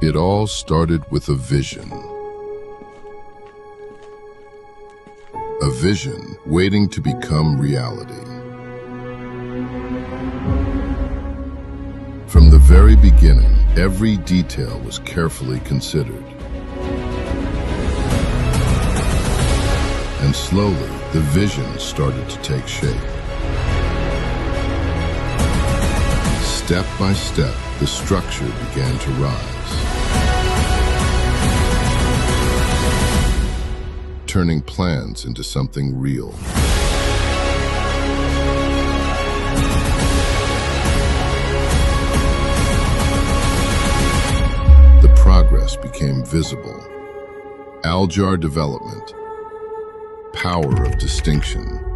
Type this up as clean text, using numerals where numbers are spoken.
It all started with a vision. A vision waiting to become reality. From the very beginning, every detail was carefully considered. And slowly, the vision started to take shape. Step by step, the structure began to rise, turning plans into something real. The progress became visible. Algar development, power of distinction,